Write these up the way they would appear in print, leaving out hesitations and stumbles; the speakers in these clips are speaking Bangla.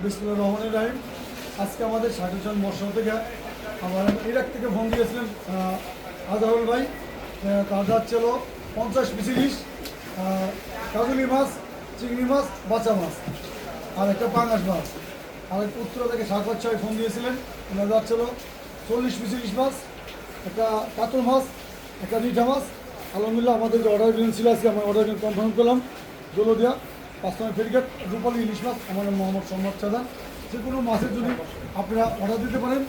বিসমিল্লাহির রহমানির রহিম। আজকে আমাদের সাকিব মৎস্য থেকে আমার ইরাক থেকে ফোন দিয়েছিলেন আজহারুল ভাই। তার যাচ্ছিল 50 পিস ইলিশ, কাজুলি মাছ, চিংড়ি মাছ, বাচ্চা মাছ আর একটা পাঙ্গাস মাছ। আর উত্তরা থেকে সাকবাদ সাহেব ফোন দিয়েছিলেন, ওনার যাচ্ছিল 40 পিস ইলিশ মাছ, একটা কাতল মাছ, একটা রিঠা মাছ। আলহামদুলিল্লাহ আমাদের যে অর্ডার ছিল আজকে আমরা অর্ডার কনফার্ম করলাম। জলদিয়া 5 নম্বর ফেরিঘাট, রূপালী ইলিশ মাছ। আমার নাম মোহাম্মদ সম্রাট সাদা। যে কোনো মাছের যদি আপনারা অর্ডার দিতে পারেন,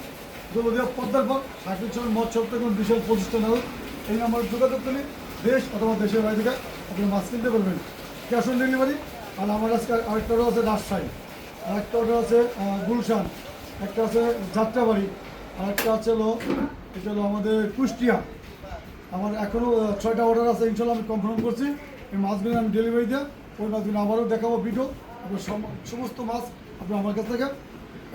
জলদিয়া পদ্মার পাক সাকিব মৎস্য থেকে বিশাল প্রতিষ্ঠান হোক, এই নাম্বারে যোগাযোগ করলে দেশ অথবা দেশের বাইরে থেকে আপনি মাছ কিনতে পারবেন, ক্যাশ অন ডেলিভারি। আর আমার আজকে আরেকটা অর্ডার আছে রাজশাহী, আরেকটা অর্ডার আছে গুলশান, একটা আছে যাত্রাবাড়ি, আরেকটা আছে এটা হলো আমাদের কুষ্টিয়া। আমার এখনও 6টা অর্ডার আছে, ইনশাল্লাহ আমি কনফার্ম করছি। এই মাছগুলো আমি ডেলিভারি দেওয়া, ওই মাছগুলো আবারও দেখাবো ভিডিও। আপনার সমস্ত মাছ আপনি আমার কাছ থেকে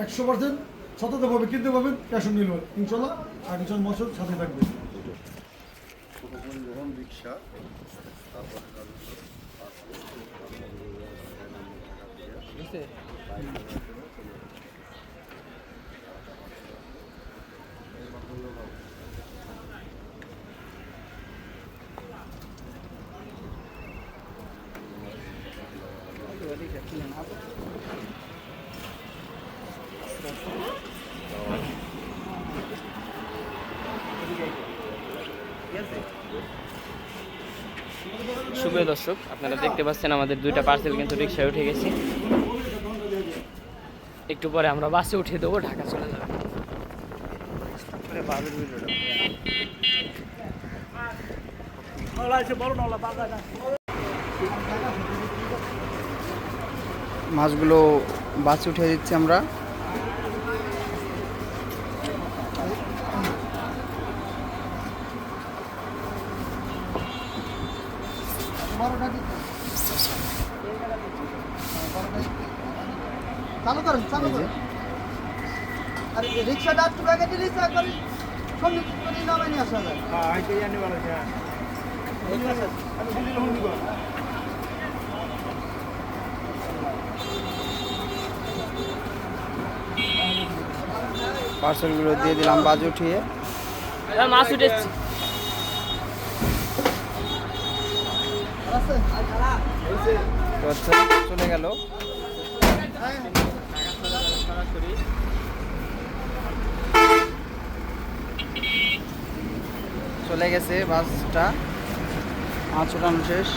100% সততাভাবে কিনতে পারবেন, ক্যাশ অন ডেলিভারি ইনশাল্লাহ। সাকিব মৎস্য সাথে থাকবে। রিক্সা শুভ দর্শক, আপনারা দেখতে পাচ্ছেন আমাদের দুইটা পার্সেল কিন্তু রিক্সায় উঠে গেছি। একটু পরে আমরা বাসে উঠে দেবো, ঢাকা চলে যাবে। মাছগুলো বাসে উঠে দিচ্ছি আমরা। চালু করেন, চালু করেন। আর রিক্সাটা একটু ব্যাগে দিলে একবারে সঙ্গে নামে নিয়ে আসা যায়। পার্সেলগুলো দিয়ে দিলাম বাজে উঠিয়ে। মাছ উঠেছি। চলে গেল। চলে গেছে বাসটা, মাছ ওঠানো শেষ।